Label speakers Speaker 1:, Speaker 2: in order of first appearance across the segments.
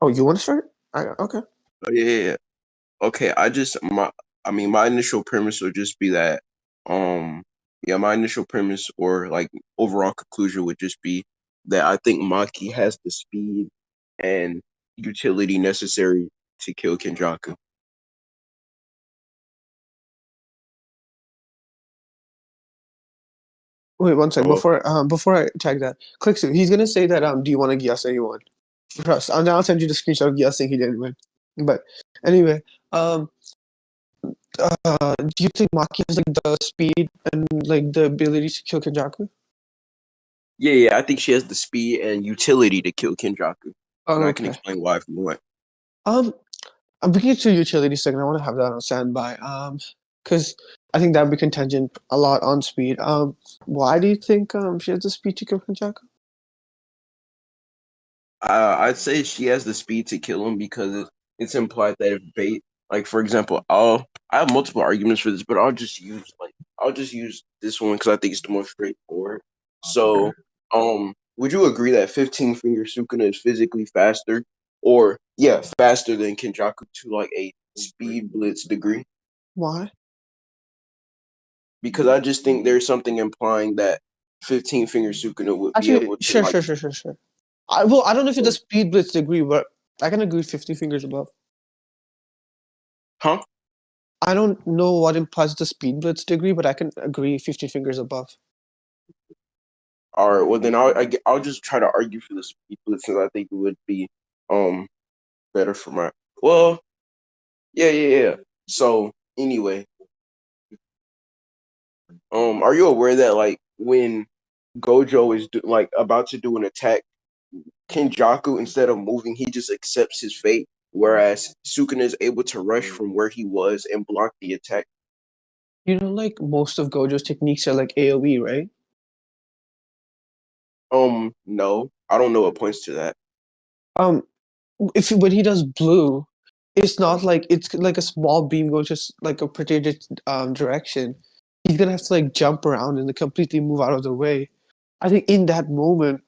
Speaker 1: Oh, you want to start? Okay.
Speaker 2: Oh, yeah. Okay, my initial premise would just be that, um, yeah, my initial premise or like overall conclusion would just be that I think Maki has the speed and utility necessary to kill Kenjaku.
Speaker 1: Wait one second
Speaker 2: Hello?
Speaker 1: before I tag that. Clicksu, he's gonna say that do you want to guess anyone? Trust. I'll send you the screenshot of guessing he didn't win. But anyway, um, do you think Maki has like the speed and like the ability to kill Kenjaku?
Speaker 2: Yeah, I think she has the speed and utility to kill Kenjaku,
Speaker 1: Oh,
Speaker 2: and I can
Speaker 1: okay.
Speaker 2: explain why if you want.
Speaker 1: Um, I'm beginning to utility second. I want to have that on standby. Because I think that would be contingent a lot on speed. Why do you think she has the speed to kill Kenjaku?
Speaker 2: I'd say she has the speed to kill him because it's implied that if bait, like for example, I have multiple arguments for this, but I'll just use this one because I think it's the most straightforward.
Speaker 1: Okay.
Speaker 2: So, would you agree that 15 finger Sukuna is physically faster, or yeah, faster than Kenjaku to like a speed blitz degree?
Speaker 1: Why?
Speaker 2: Because I just think there's something implying that 15 finger Sukuna would be
Speaker 1: Actually,
Speaker 2: able to
Speaker 1: sure,
Speaker 2: like,
Speaker 1: sure, sure, sure, sure. I don't know if it's a speed blitz degree, but I can agree 50 fingers above.
Speaker 2: huh?
Speaker 1: I don't know what implies the speed blitz degree, but I can agree 50 fingers above.
Speaker 2: All right, well then I'll just try to argue for the speed blitz since I think it would be um better for my well yeah. So anyway, are you aware that like when Gojo is like about to do an attack, Kenjaku instead of moving he just accepts his fate, whereas Sukuna is able to rush from where he was and block the attack.
Speaker 1: You know, like most of Gojo's techniques are like AoE, right?
Speaker 2: No, I don't know what points to that.
Speaker 1: Um, if when he does blue, it's like a small beam going just like a particular direction. He's gonna have to like jump around and completely move out of the way. I think in that moment,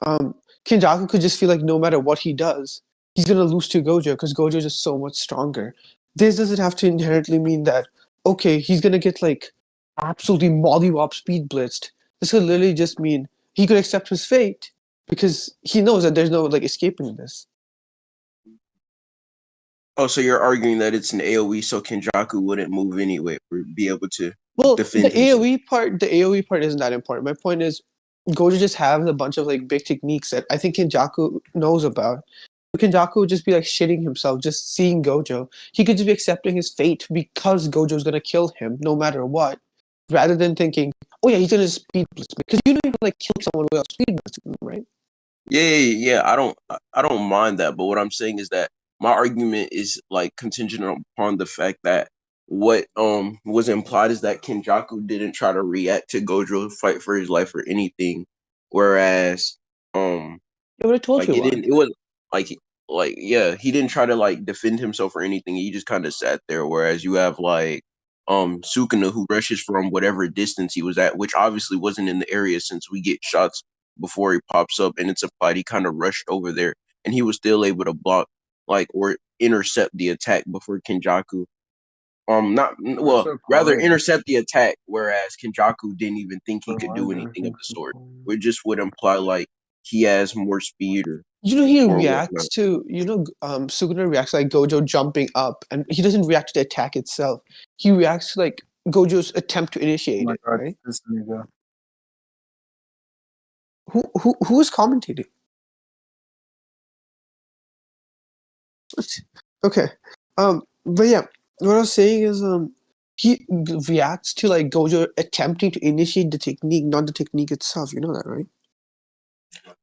Speaker 1: Kenjaku could just feel like no matter what he does, he's gonna lose to Gojo because Gojo is just so much stronger. This doesn't have to inherently mean that okay, he's gonna get like absolutely mollywop speed blitzed. This could literally just mean he could accept his fate because he knows that there's no like escaping this.
Speaker 2: Oh, so you're arguing that it's an AoE, so Kenjaku wouldn't move anyway or be able to
Speaker 1: Well,
Speaker 2: defend himself.
Speaker 1: The AoE part isn't that important. My point is, Gojo just has a bunch of like big techniques that I think Kenjaku knows about. Kenjaku would just be like shitting himself just seeing Gojo. He could just be accepting his fate because Gojo's gonna kill him no matter what, rather than thinking, oh yeah, he's gonna speed blitz me because you know you can like kill someone without speed blitzing them, right?
Speaker 2: Yeah. I don't mind that, but what I'm saying is that my argument is like contingent upon the fact that what was implied is that Kenjaku didn't try to react to Gojo fight for his life or anything, whereas um
Speaker 1: Yeah, but I told
Speaker 2: like
Speaker 1: you
Speaker 2: it
Speaker 1: why.
Speaker 2: didn't it was like yeah, he didn't try to like defend himself or anything. He just kind of sat there. Whereas you have like Sukuna who rushes from whatever distance he was at, which obviously wasn't in the area since we get shots before he pops up, and it's implied he kind of rushed over there and he was still able to block like or intercept the attack before Kenjaku. Not well,
Speaker 3: So
Speaker 2: rather
Speaker 3: quiet.
Speaker 2: intercept the attack, whereas Kenjaku didn't even think he
Speaker 3: Bro,
Speaker 2: could
Speaker 3: why
Speaker 2: do
Speaker 3: is
Speaker 2: anything of
Speaker 3: everything
Speaker 2: the
Speaker 3: so
Speaker 2: sort.
Speaker 3: quiet?
Speaker 2: It just would imply like he has more speed
Speaker 1: You know he
Speaker 2: or
Speaker 1: reacts
Speaker 2: whatnot.
Speaker 1: to Sukuna reacts like Gojo jumping up, and he doesn't react to the attack itself. He reacts to like Gojo's attempt to
Speaker 3: Oh
Speaker 1: initiate
Speaker 3: my
Speaker 1: it,
Speaker 3: god,
Speaker 1: right?
Speaker 3: this nigga.
Speaker 1: Who is commentating? Okay. But yeah, what I was saying is, he reacts to like Gojo attempting to initiate the technique, not the technique itself. You know that, right?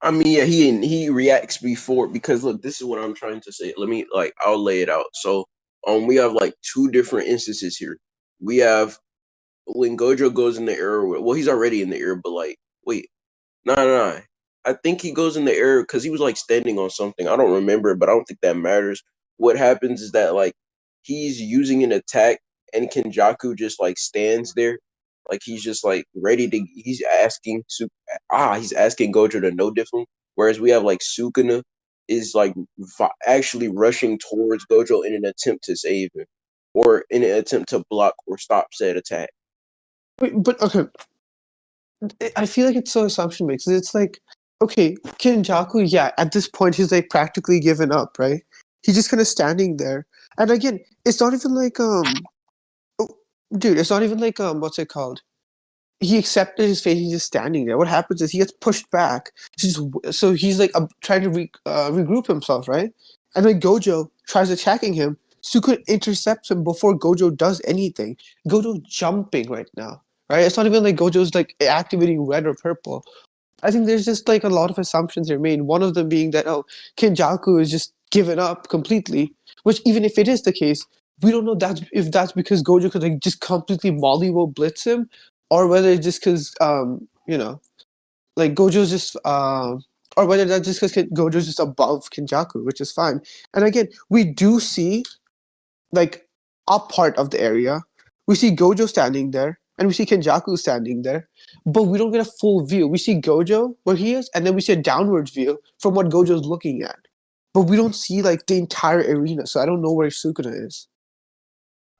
Speaker 2: I mean, yeah, he reacts before because look, this is what I'm trying to say. Let me like I'll lay it out. So, we have like two different instances here. We have when Gojo goes in the air. Well, he's already in the air, but like, wait, no. I think he goes in the air because he was like standing on something. I don't remember, but I don't think that matters. What happens is that like he's using an attack, and Kenjaku just like stands there, like he's just like ready to. He's asking Gojo to no different. Whereas we have like Sukuna, is like actually rushing towards Gojo in an attempt to save him, or in an attempt to block or stop said attack.
Speaker 1: But okay, I feel like it's so assumption based. It's like, okay, Kenjaku, yeah, at this point he's like practically given up, right? He's just kind of standing there, and again, it's not even like oh, dude, it's not even like what's it called? He accepted his fate. He's just standing there. What happens is he gets pushed back. So he's like trying to regroup himself, right? And then Gojo tries attacking him. Sukuna intercepts him before Gojo does anything. Gojo jumping right now, right? It's not even like Gojo's like activating red or purple. I think there's just like a lot of assumptions are made. One of them being that Kenjaku is just given up completely. Which even if it is the case, we don't know if that's because Gojo could like just completely mollywoop blitz him, or whether it's just because like Gojo's just or whether that's just because Gojo's just above Kenjaku, which is fine. And again, we do see like a part of the area. We see Gojo standing there, and we see Kenjaku standing there, but we don't get a full view. We see Gojo where he is, and then we see a downwards view from what Gojo's looking at. But we don't see like the entire arena, so I don't know where Sukuna is.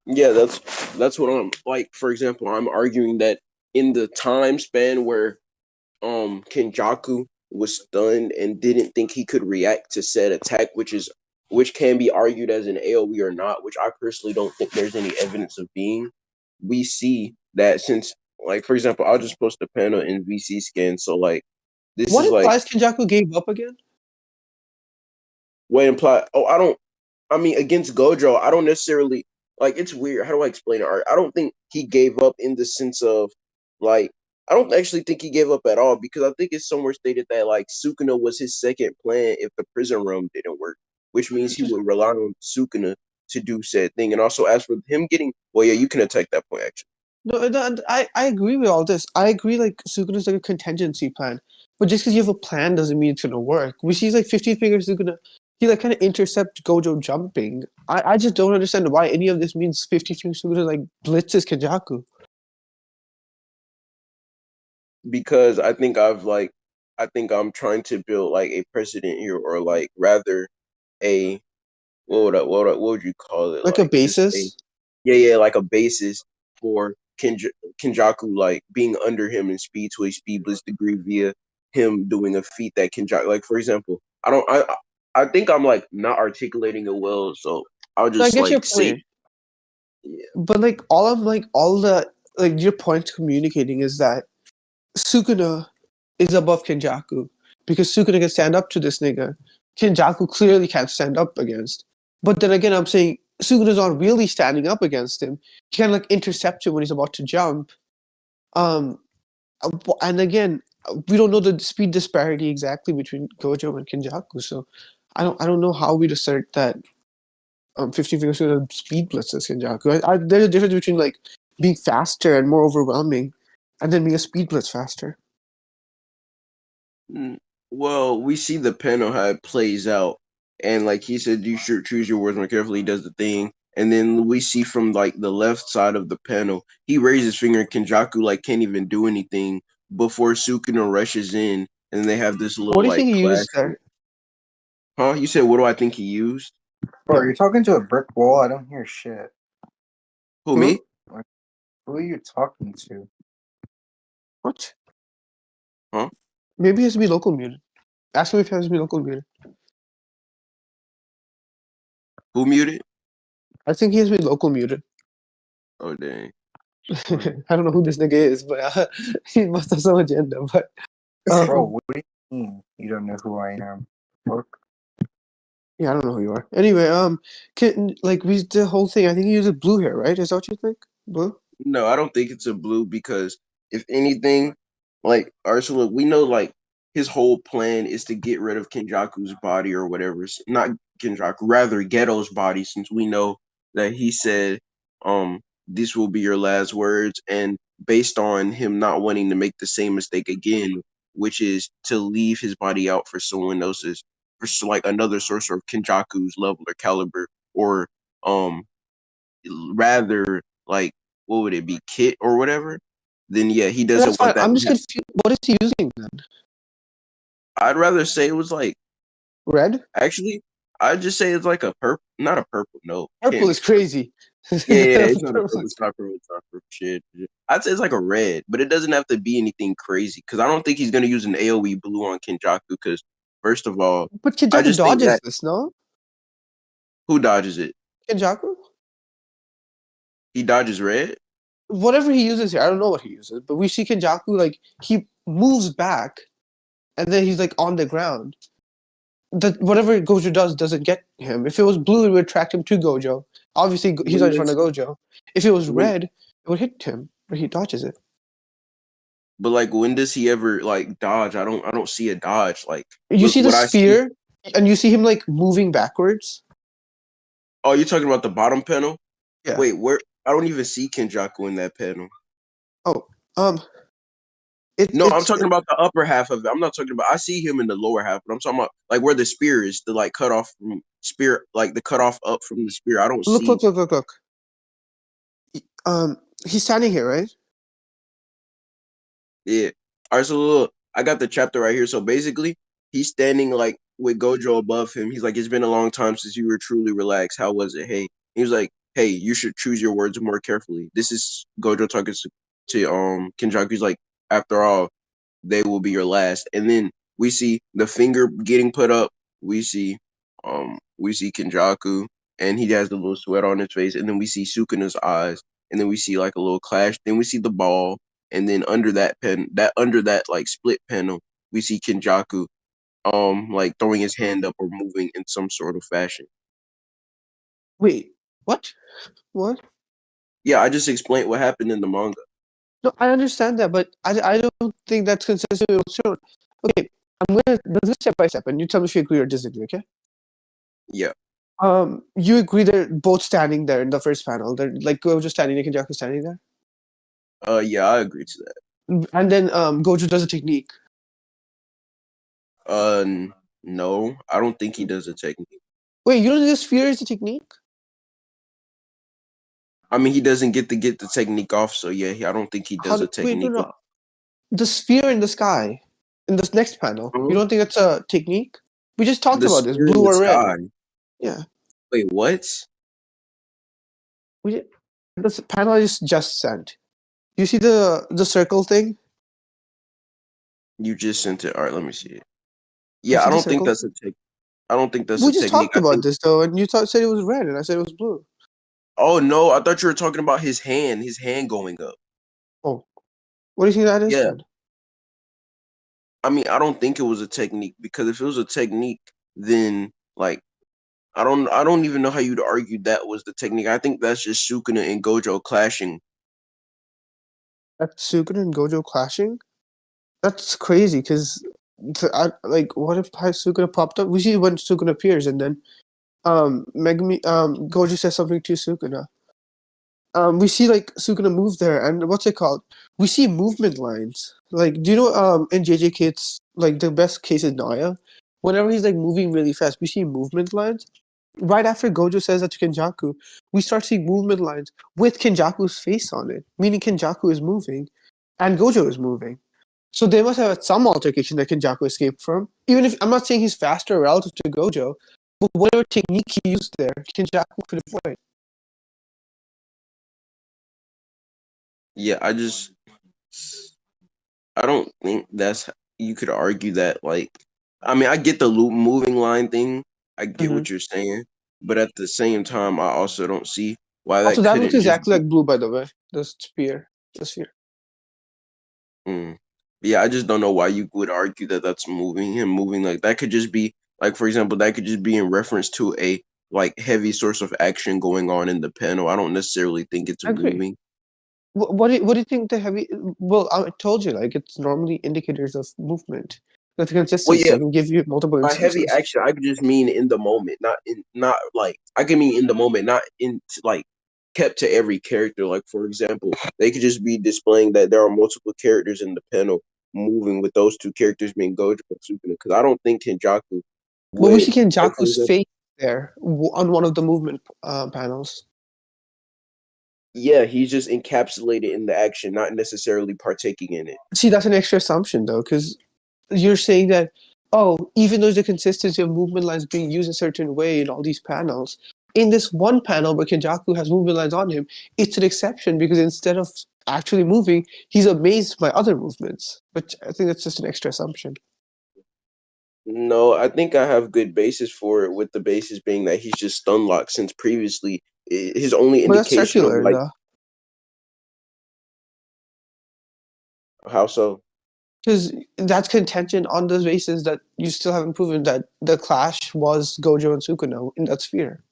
Speaker 2: Yeah, that's what I'm like. For example, I'm arguing that in the time span where Kenjaku was stunned and didn't think he could react to said attack, which can be argued as an AoE or not, which I personally don't think there's any evidence of being. We see that since, like, for example, I'll just post a panel in VC scan. So like this
Speaker 1: What
Speaker 2: is like
Speaker 1: implies Kenjaku gave up again?
Speaker 2: what imply. I mean, against Gojo, I don't necessarily like. It's weird. How do I explain it? I don't think he gave up in the sense of like. I don't actually think he gave up at all because I think it's somewhere stated that like Sukuna was his second plan if the prison room didn't work, which means he would rely on Sukuna to do said thing. And also, as for him getting, well, yeah, you can attack that point actually.
Speaker 1: No, I agree with all this. I agree like Sukuna's like a contingency plan. But just because you have a plan doesn't mean it's gonna work. We see like 15 fingers Sukuna, he like kind of intercepts Gojo jumping. I just don't understand why any of this means 15 fingers Sukuna like blitzes Kenjaku.
Speaker 2: Because I think I'm trying to build like a precedent here, or like rather a what would you call it?
Speaker 1: Like a
Speaker 2: Like just a
Speaker 1: basis.
Speaker 2: yeah, like a basis for Kenjaku like being under him in speed to a speed blitz degree via him doing a feat that Kenjaku, like for example, I think I'm like not articulating it well, so I'll
Speaker 1: No, I
Speaker 2: just
Speaker 1: get your
Speaker 2: like say
Speaker 1: point.
Speaker 2: yeah,
Speaker 1: But like all the like your point communicating is that Sukuna is above Kenjaku because Sukuna can stand up to this nigga. Kenjaku clearly can't stand up against. But then again, I'm saying Sukuna's not really standing up against him. He can like intercept him when he's about to jump. Um, and again, we don't know the speed disparity exactly between Gojo and Kenjaku, so I don't know how we'd assert that 15 fingers to the speed blitzes Kenjaku. There's a difference between like being faster and more overwhelming, and then being a speed blitz faster.
Speaker 2: mm, well, we see the panel how it plays out, and like he said, you should choose your words more carefully. He does the thing, and then we see from like the left side of the panel, he raises his finger, and Kenjaku like can't even do anything before Sukuna rushes in, and they have this
Speaker 1: What
Speaker 2: little
Speaker 1: do you
Speaker 2: like
Speaker 1: think he
Speaker 2: clash.
Speaker 1: used there?
Speaker 2: Huh? You said what do I think he used?
Speaker 3: Bro,
Speaker 1: Yeah.
Speaker 3: you're talking to a brick wall. I don't hear shit.
Speaker 2: Who
Speaker 1: Who?
Speaker 2: me?
Speaker 3: Who are you talking to?
Speaker 1: What?
Speaker 2: Huh?
Speaker 1: Maybe he has to be local muted. Ask him if he has to be local muted.
Speaker 2: Who muted?
Speaker 1: I think he has to be local muted.
Speaker 2: Oh dang.
Speaker 1: I don't know who this nigga is, but he must have some agenda. But
Speaker 3: Bro, what do you mean you don't know who I am? Fuck.
Speaker 1: yeah, I don't know who you are. Anyway, the whole thing. I think he uses blue hair, right? Is that what you think? Blue?
Speaker 2: No, I don't think it's a blue because if anything, like Ursula, we know like his whole plan is to get rid of Kenjaku's body or whatever. Not Kenjaku, rather Ghetto's body, since we know that he said, this will be your last words, and based on him not wanting to make the same mistake again, which is to leave his body out for someone else's, like another sorcerer of Kenjaku's level or caliber, or um rather like what would it be, Kit or whatever, then yeah, he
Speaker 1: That's
Speaker 2: doesn't
Speaker 1: fine.
Speaker 2: want that
Speaker 1: I'm
Speaker 2: to
Speaker 1: just
Speaker 2: happen.
Speaker 1: confused. What is he using then?
Speaker 2: I'd rather say it was like
Speaker 1: Red?
Speaker 2: Actually, I'd just say it's like a purple, not a purple. No, can't
Speaker 1: Purple
Speaker 2: be
Speaker 1: is
Speaker 2: purple.
Speaker 1: crazy.
Speaker 2: Yeah, it's not a
Speaker 1: Purple
Speaker 2: purple.
Speaker 1: is-
Speaker 2: It's not purple. It's not purple. Shit. I'd say it's like a red, but it doesn't have to be anything crazy. Because I don't think he's gonna use an AOE blue on Kenjaku. Because first of all,
Speaker 1: But
Speaker 2: I
Speaker 1: Kenjaku
Speaker 2: just think
Speaker 1: dodges
Speaker 2: that
Speaker 1: this, no?
Speaker 2: who dodges it?
Speaker 1: Kenjaku?
Speaker 2: He dodges red.
Speaker 1: Whatever he uses here, I don't know what he uses, but we see Kenjaku like he moves back and then he's like on the ground. That whatever Gojo does doesn't get him. If it was blue, it would attract him to Gojo. Obviously, he's
Speaker 2: When
Speaker 1: not in front
Speaker 2: does
Speaker 1: of Gojo. If it was
Speaker 2: when?
Speaker 1: red, it would hit him, but he dodges it.
Speaker 2: But like, when does he ever like dodge? I don't see a dodge. Like,
Speaker 1: You
Speaker 2: look
Speaker 1: see the
Speaker 2: what I see.
Speaker 1: sphere, and you see him like moving backwards.
Speaker 2: Oh, you're talking about the bottom panel?
Speaker 1: Yeah.
Speaker 2: Wait, where? I don't even see Kenjaku in that panel.
Speaker 1: Oh, um, it,
Speaker 2: No, I'm
Speaker 1: it's
Speaker 2: talking about the upper half of it. I'm not talking about. I see him in the lower half, but I'm talking about like where the spear is, the like cut off from spear, like the cut off up from the spear. I don't
Speaker 1: look,
Speaker 2: see.
Speaker 1: look, look, look, look. He's standing here, right?
Speaker 2: Yeah. All right, so look, I got the chapter right here. So basically, he's standing like with Gojo above him. He's like, "It's been a long time since you were truly relaxed. How was it? Hey." He was like, "Hey, you should choose your words more carefully." This is Gojo talking to Kenjaku. He's like, "After all, they will be your last." And then we see the finger getting put up. We see Kenjaku, and he has the little sweat on his face. And then we see Sukuna's eyes, and then we see like a little clash. Then we see the ball, and then under that like split panel, we see Kenjaku like throwing his hand up or moving in some sort of fashion.
Speaker 1: Wait, what? What?
Speaker 2: Yeah, I just explained what happened in the manga.
Speaker 1: No, I understand that, but I don't think that's consistent with what's shown. Okay, I'm gonna do this step by step, and you tell me if you agree or disagree. Okay.
Speaker 2: Yeah.
Speaker 1: You agree they're both standing there in the first panel. They're like Gojo standing there, Kenjaku standing there,
Speaker 2: Yeah, I agree to that.
Speaker 1: and then Gojo does a technique.
Speaker 2: No, I don't think he does a technique.
Speaker 1: Wait, you don't think the sphere is a technique?
Speaker 2: I mean, he doesn't get the technique off, so yeah, I don't think he does a
Speaker 1: Wait, no,
Speaker 2: technique.
Speaker 1: no. The sphere in the sky, in this next panel. You
Speaker 2: Uh-huh.
Speaker 1: don't think that's a technique? We just talked
Speaker 2: The
Speaker 1: about this,
Speaker 2: sphere in
Speaker 1: blue
Speaker 2: the
Speaker 1: or red.
Speaker 2: sky.
Speaker 1: Yeah.
Speaker 2: Wait, what?
Speaker 1: This panel I just sent. You see the circle thing?
Speaker 2: You just sent it. All right, let me see it.
Speaker 1: You
Speaker 2: Yeah,
Speaker 1: see
Speaker 2: I
Speaker 1: the
Speaker 2: don't think
Speaker 1: circle
Speaker 2: that's
Speaker 1: thing?
Speaker 2: a tech. I don't think that's
Speaker 1: We
Speaker 2: a
Speaker 1: just
Speaker 2: technique.
Speaker 1: talked
Speaker 2: I
Speaker 1: about
Speaker 2: think.
Speaker 1: this though, and you said it was red, and I said it was blue.
Speaker 2: Oh no, I thought you were talking about his hand going up.
Speaker 1: Oh, what do you think that is
Speaker 2: Yeah,
Speaker 1: then?
Speaker 2: I mean, I don't think it was a technique because if it was a technique, then like I don't even know how you'd argue that was the technique. I think that's just Sukuna and Gojo clashing.
Speaker 1: That's Sukuna and Gojo clashing? That's crazy, because like, what if Sukuna popped up? We see when Sukuna appears, and then Gojo says something to Sukuna. We see like Sukuna move there, and what's it called? We see movement lines. Like, do you know in JJK it's like the best case is Naya. Whenever he's like moving really fast, we see movement lines. Right after Gojo says that to Kenjaku, we start seeing movement lines with Kenjaku's face on it, meaning Kenjaku is moving, and Gojo is moving. So they must have had some altercation that Kenjaku escaped from. Even if I'm not saying he's faster relative to Gojo, but whatever technique he used there, Kenjaku could avoid.
Speaker 2: Yeah, I don't think that's you could argue that like I mean I get the loop moving line thing. I get
Speaker 1: Mm-hmm.
Speaker 2: what you're saying, but at the same time I also don't see why
Speaker 1: Also,
Speaker 2: that
Speaker 1: that looks
Speaker 2: couldn't just
Speaker 1: exactly
Speaker 2: be.
Speaker 1: like blue, by the way. The spear. The sphere.
Speaker 2: Mm. Yeah, I just don't know why you would argue that that's him moving like that could just be like for example that could just be in reference to a like heavy source of action going on in the panel. I don't necessarily think it's
Speaker 1: I agree.
Speaker 2: moving.
Speaker 1: What do you think the heavy? Well, I told you, like, it's normally indicators of movement. That's
Speaker 2: Well,
Speaker 1: consistency.
Speaker 2: yeah,
Speaker 1: I can give you multiple
Speaker 2: by heavy
Speaker 1: instances.
Speaker 2: action, I could just mean in the moment, not like I can mean in the moment, not in like kept to every character. Like for example, they could just be displaying that there are multiple characters in the panel moving with those two characters being Gojo and Sukuna. Because I don't think Kenjaku
Speaker 1: But we
Speaker 2: would
Speaker 1: see
Speaker 2: like for
Speaker 1: Kenjaku's
Speaker 2: example,
Speaker 1: face there on one of the movement panels.
Speaker 2: yeah, he's just encapsulated in the action, not necessarily partaking in it.
Speaker 1: See, that's an extra assumption, though, because you're saying that even though there's a consistency of movement lines being used a certain way in all these panels, in this one panel where Kenjaku has movement lines on him, it's an exception because instead of actually moving, he's amazed by other movements. But I think that's just an extra assumption.
Speaker 2: No, I think I have good basis for it, with the basis being that he's just stun locked since previously his only
Speaker 1: But that's
Speaker 2: indication of
Speaker 1: circular,
Speaker 2: like
Speaker 1: though.
Speaker 2: how so.
Speaker 1: Because that's contention on the basis that you still haven't proven that the clash was Gojo and Sukuna in that sphere.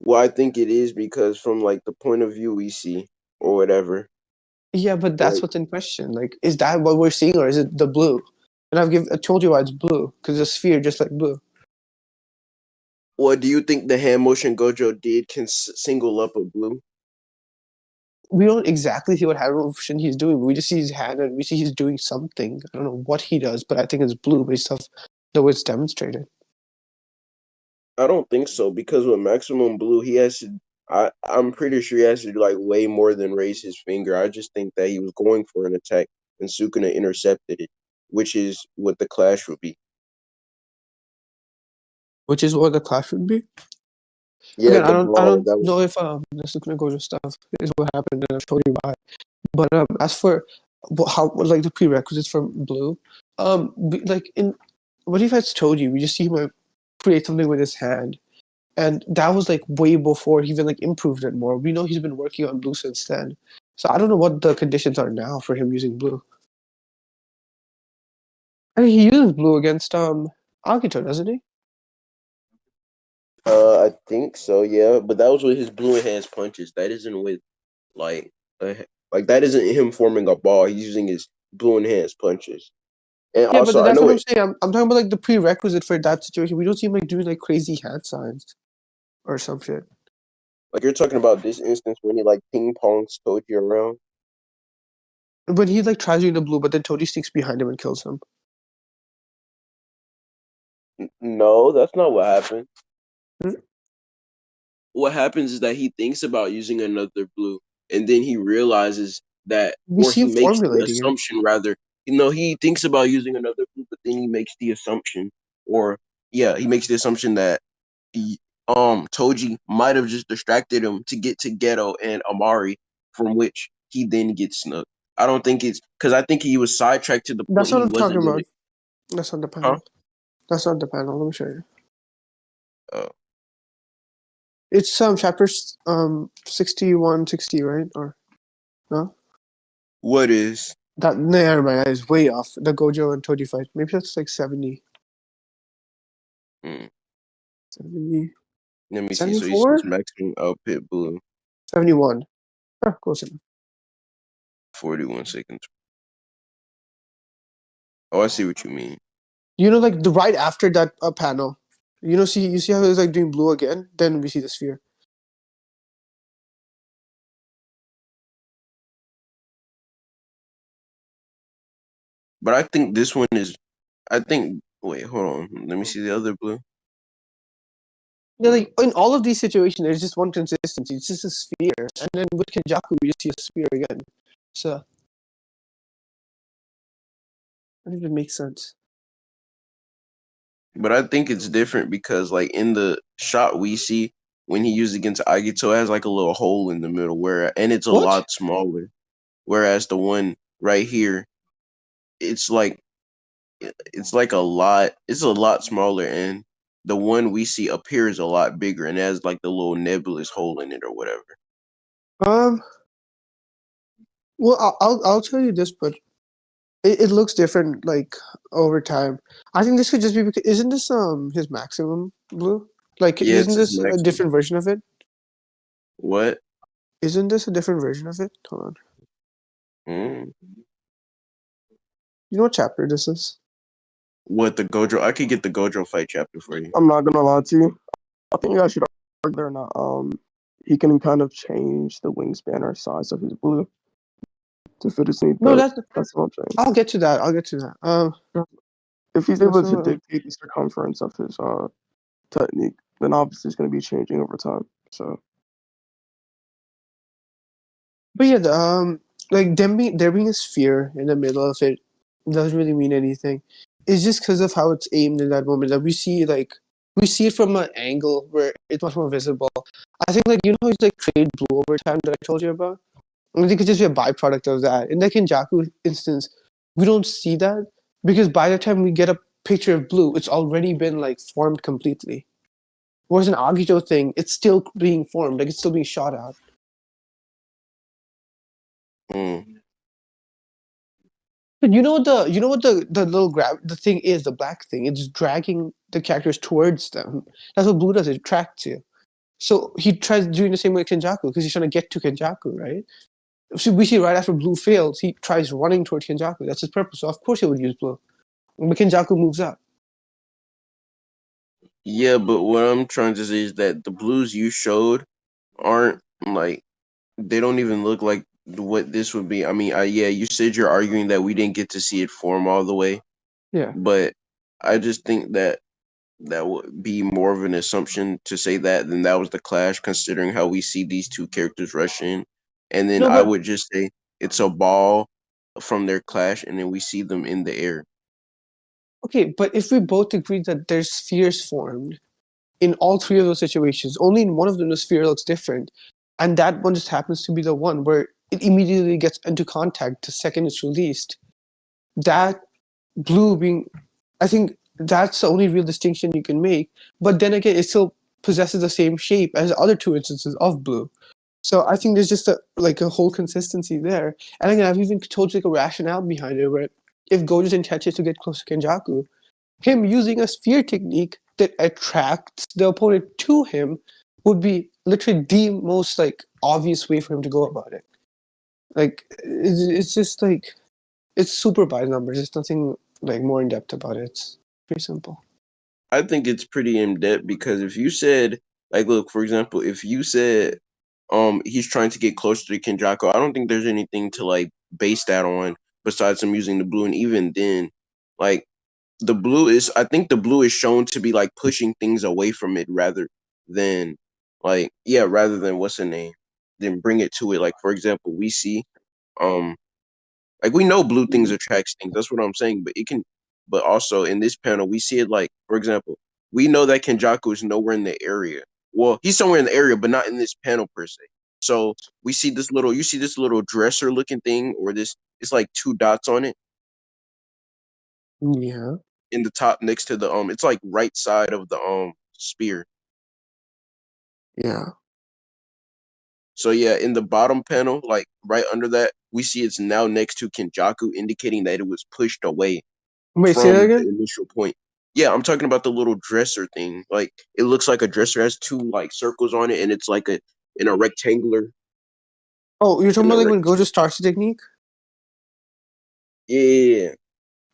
Speaker 2: Well, I think it is because from like the point of view we see or whatever.
Speaker 1: Yeah, but that's
Speaker 2: Like,
Speaker 1: what's in question. Like, is that what we're seeing, or is it the blue? And I told you why it's blue because the sphere just like blue.
Speaker 2: what do you think the hand motion Gojo did can single up a blue?
Speaker 1: We don't exactly see what hand motion he's doing. We just see his hand and we see he's doing something. I don't know what he does, but I think it's blue based off the way it's demonstrated.
Speaker 2: I don't think so because with maximum blue, he has to. I'm pretty sure he has to do like way more than raise his finger. I just think that he was going for an attack and Sukuna intercepted it, which is what the clash would be.
Speaker 1: Which is what the clash would be.
Speaker 2: Yeah,
Speaker 1: Again,
Speaker 2: the
Speaker 1: I
Speaker 2: brawl
Speaker 1: don't
Speaker 2: that was.
Speaker 1: know if the Sukuna Gojo stuff is what happened, and I've told you why. But as for how like the prerequisites for blue, like in what if I told you we just see him create something with his hand, and that was like way before he even like improved it more. We know he's been working on blue since then, so I don't know what the conditions are now for him using blue. I mean, he uses blue against Agito, doesn't he?
Speaker 2: I think so. Yeah, but that was with his blue enhanced punches. That isn't with like uh, like that isn't him forming a ball. He's using his blue enhanced punches. And
Speaker 1: Yeah, but
Speaker 2: also, I
Speaker 1: that's
Speaker 2: know
Speaker 1: what I'm
Speaker 2: it.
Speaker 1: saying. I'm talking about like the prerequisite for that situation. We don't see him like doing like crazy hand signs or some shit.
Speaker 2: Like you're talking about this instance when he like ping pongs Toji around.
Speaker 1: When he like tries doing the blue, but then Toji sneaks behind him and kills him.
Speaker 2: No, that's not what happened.
Speaker 1: Hmm?
Speaker 2: What happens is that he thinks about using another blue, and then he realizes that,
Speaker 1: We
Speaker 2: or
Speaker 1: see
Speaker 2: he
Speaker 1: him
Speaker 2: makes the
Speaker 1: formulating it.
Speaker 2: assumption rather. He thinks about using another blue, but then he makes the assumption, or yeah, he makes the assumption that he, Toji might have just distracted him to get to Ghetto and Amari, from which he then gets snuck. I don't think it's because I think he was sidetracked to the
Speaker 1: That's
Speaker 2: point
Speaker 1: what
Speaker 2: he
Speaker 1: I'm talking
Speaker 2: wasn't gonna.
Speaker 1: about. That's not the
Speaker 2: Huh?
Speaker 1: panel. That's not the panel. Let me show you.
Speaker 2: Uh,
Speaker 1: It's chapter 61, 60, right? Or no?
Speaker 2: what is?
Speaker 1: That never mind. That is way off. The Gojo and Toji fight. Maybe that's like 70,
Speaker 2: Mm,
Speaker 1: 70,
Speaker 2: let me see. So he says
Speaker 1: 74,
Speaker 2: maximum output blue,
Speaker 1: 71. Close enough.
Speaker 2: 41 seconds. Oh, I see what you mean.
Speaker 1: You know, like the right after that panel. You see how it's like doing blue again. Then we see the sphere.
Speaker 2: But I think this one is. I think. Wait, hold on. Let me see the other blue.
Speaker 1: Yeah, like in all of these situations, there's just one consistency. It's just a sphere, and then with Kenjaku, we just see a sphere again. So I think it makes sense.
Speaker 2: But I think it's different because, like, in the shot we see when he used against Agito, it has like a little hole in the middle, and it's a
Speaker 1: What?
Speaker 2: lot smaller. Whereas the one right here, it's like it's a lot smaller, and the one we see appears a lot bigger and has like the little nebulous hole in it or whatever.
Speaker 1: Um. Well, I'll tell you this, but it looks different like over time. I think this could just be because isn't this his maximum blue? Like,
Speaker 2: Yeah,
Speaker 1: isn't
Speaker 2: it's his
Speaker 1: this a
Speaker 2: maximum.
Speaker 1: different version of it?
Speaker 2: What?
Speaker 1: Isn't this a different version of it? Hold on.
Speaker 2: Mm.
Speaker 1: You know what chapter this is?
Speaker 2: What the Gojo? I could get the Gojo fight chapter for you.
Speaker 4: I'm not gonna lie to you. I think I should argue there or not. He can kind of change the wingspan or size of his blue to fit his need,
Speaker 1: No,
Speaker 4: but
Speaker 1: that's.
Speaker 4: that's what I'm saying.
Speaker 1: I'll get to that. I'll get to that.
Speaker 4: If he's
Speaker 1: That's
Speaker 4: able to
Speaker 1: not.
Speaker 4: dictate the circumference of his technique, then obviously it's gonna be changing over time. So
Speaker 1: But yeah, like there being a sphere in the middle of it doesn't really mean anything. is just because of how it's aimed in that moment that we see it from an angle where it's much more visible. I think like how it's like trade blue over time that I told you about. I think it could just be a byproduct of that. In the Kenjaku instance, we don't see that because by the time we get a picture of blue, it's already been like formed completely. Whereas an Agito thing, it's still being formed, like it's still being shot at.
Speaker 2: Mm.
Speaker 1: But what the little the thing is, the black thing, it's dragging the characters towards them. That's what blue does, it attracts you. So he tries doing the same way with Kenjaku because he's trying to get to Kenjaku, right? So we see right after blue fails, he tries running towards Kenjaku. That's his purpose. So of course he would use blue. But Kenjaku moves up.
Speaker 2: Yeah, but what I'm trying to say is that the blues you showed aren't like they don't even look like what this would be. I mean, yeah, you said you're arguing that we didn't get to see it form all the way,
Speaker 1: Yeah.
Speaker 2: but I just think that that would be more of an assumption to say that than that was the clash, considering how we see these two characters rush in, and then
Speaker 1: No,
Speaker 2: I
Speaker 1: but
Speaker 2: would just say it's a ball from their clash, and then we see them in the air.
Speaker 1: okay, but if we both agree that there's spheres formed in all three of those situations, only in one of them the sphere looks different, and that one just happens to be the one where it immediately gets into contact the second it's released. That blue being, I think that's the only real distinction you can make. But then again, it still possesses the same shape as the other two instances of blue. So I think there's just a whole consistency there. And again, I've even told you like a rationale behind it where if Gojo's intention is to get close to Kenjaku, him using a sphere technique that attracts the opponent to him would be literally the most like obvious way for him to go about it. Like it's just like it's super by numbers. There's nothing like more in depth about it. It's pretty simple.
Speaker 2: I think it's pretty in depth because if you said like, look, for example, if you said he's trying to get closer to Kenjaku, I don't think there's anything to like base that on besides him using the blue, and even then, like the blue is I think the blue is shown to be like pushing things away from it than rather than what's the name, then bring it to it. Like for example, we see um like we know blue things attracts things. That's what I'm saying. But also in this panel, we see it like, for example, we know that Kenjaku is nowhere in the area. Well, he's somewhere in the area, but not in this panel per se. So you see this little dresser looking thing, or this, it's like two dots on it
Speaker 1: Yeah.
Speaker 2: in the top next to the, it's like right side of the, spear.
Speaker 1: Yeah.
Speaker 2: So yeah, in the bottom panel, like right under that, we see it's now next to Kenjaku, indicating that it was pushed away
Speaker 1: Wait, say that
Speaker 2: from the
Speaker 1: again?
Speaker 2: initial point. Yeah, I'm talking about the little dresser thing. Like it looks like a dresser has two like circles on it, and it's like in a rectangular
Speaker 1: Oh, you're talking
Speaker 2: in a
Speaker 1: about like
Speaker 2: rec.
Speaker 1: when Gojo starts the technique
Speaker 2: Yeah,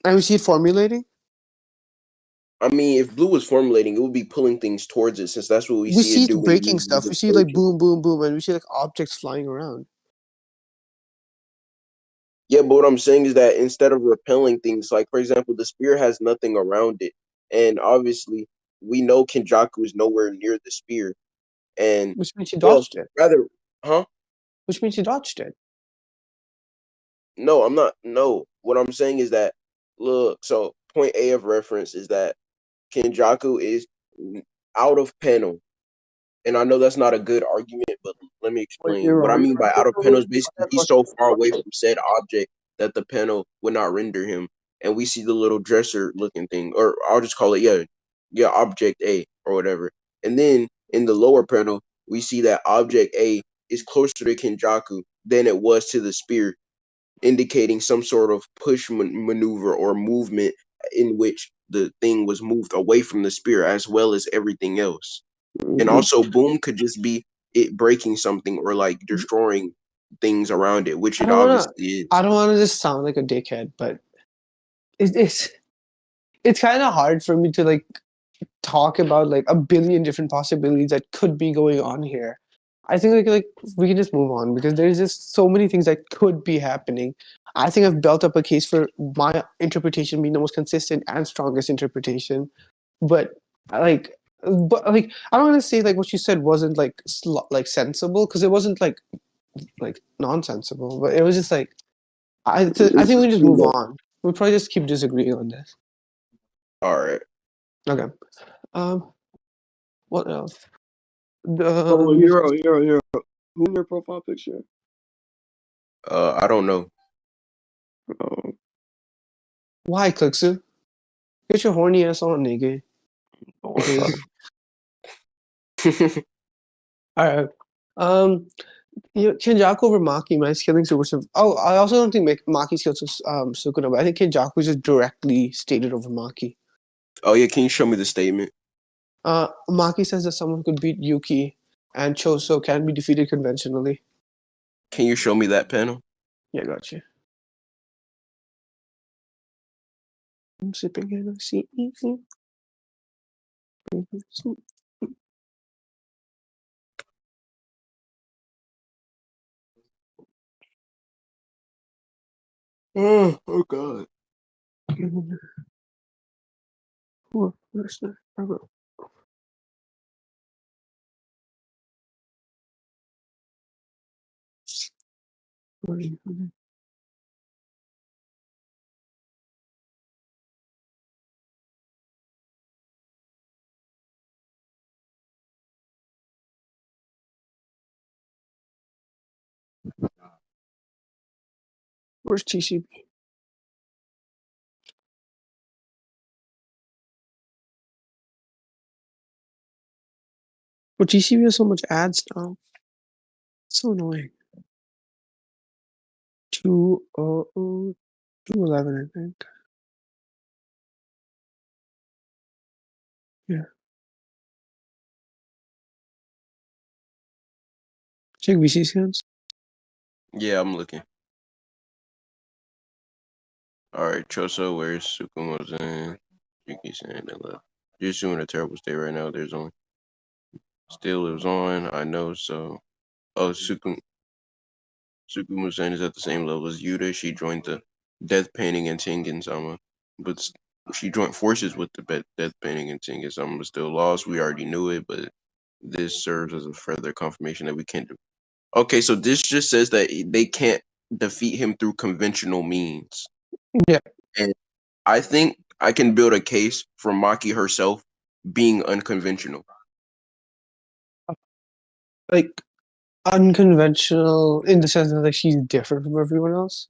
Speaker 1: and we see it formulating?
Speaker 2: I mean, if blue was formulating, it would be pulling things towards it, since that's what we
Speaker 1: We
Speaker 2: see
Speaker 1: see
Speaker 2: it
Speaker 1: it
Speaker 2: do when it
Speaker 1: breaking
Speaker 2: uses
Speaker 1: stuff.
Speaker 2: the
Speaker 1: We see like
Speaker 2: surgeon.
Speaker 1: boom, boom, boom, and we see like objects flying around.
Speaker 2: Yeah, but what I'm saying is that instead of repelling things, like for example, the spear has nothing around it, and obviously we know Kenjaku is nowhere near the spear, and
Speaker 1: Which means he
Speaker 2: well,
Speaker 1: dodged it.
Speaker 2: rather, huh?
Speaker 1: Which means he dodged it.
Speaker 2: No, I'm not. No, what I'm saying is that look. So point A of reference is that Kenjaku is out of panel, and I know that's not a good argument, but let me
Speaker 4: Wait,
Speaker 2: explain.
Speaker 4: you're
Speaker 2: What I
Speaker 4: right.
Speaker 2: mean by out of
Speaker 4: Repeat
Speaker 2: panel is basically
Speaker 4: that
Speaker 2: he's
Speaker 4: question.
Speaker 2: so far away from said object that the panel would not render him, and we see the little dresser looking thing, or I'll just call it object A or whatever. And then in the lower panel, we see that object A is closer to Kenjaku than it was to the spear, indicating some sort of push maneuver or movement in which the thing was moved away from the spear as well as everything else. And
Speaker 1: Mhm.
Speaker 2: also, boom could just be it breaking something or like destroying things around it, which
Speaker 1: I
Speaker 2: it
Speaker 1: don't wanna.
Speaker 2: obviously
Speaker 1: I
Speaker 2: is.
Speaker 1: don't wanna just sound like a dickhead, but it's it's kind of hard for me to like talk about like a billion different possibilities that could be going on here. I think like we can just move on because there's just so many things that could be happening. I think I've built up a case for my interpretation being the most consistent and strongest interpretation. But like but I don't want to say like what you said wasn't like like sensible because it wasn't like nonsensible, but it was just like I think we just move on. We'll probably just keep disagreeing on this.
Speaker 2: All right.
Speaker 1: Okay. What else?
Speaker 4: Oh, hero. Who in your profile picture?
Speaker 2: I don't know.
Speaker 4: Oh,
Speaker 1: Why, Clixu? Get your horny ass on, nigga.
Speaker 4: don't worry about
Speaker 1: Please. Alright. Kenjaku over Maki, man's killing Super Sim. Oh, I also don't think Maki's killed Sukuna, but I think Kenjaku just directly stated over Maki.
Speaker 2: Oh yeah, can you show me the statement?
Speaker 1: Maki says that someone could beat Yuki, and Choso can be defeated conventionally.
Speaker 2: Can you show me that panel?
Speaker 1: Yeah, gotcha. I'm sipping in a seat.
Speaker 2: Oh god.
Speaker 1: Where's the Where's TCB? But TCB has so much ads now. It's so annoying. 211, I think. Yeah. Check VC scans.
Speaker 2: Yeah, I'm looking. Alright, Choso, where's Sukumo's in? Yuki saying they left. You're just in a terrible state right now. There's only still lives on, I know, so Sukumo-san is at the same level as Yuta. She joined the death painting and Tengen-sama, but she joined forces with the death painting and Tengen-sama, but still lost. We already knew it, but this serves as a further confirmation that we can't do. Okay, so this just says that they can't defeat him through conventional means.
Speaker 1: Yeah.
Speaker 2: And I think I can build a case for Maki herself being unconventional.
Speaker 1: Like, unconventional in the sense that like she's different from everyone else.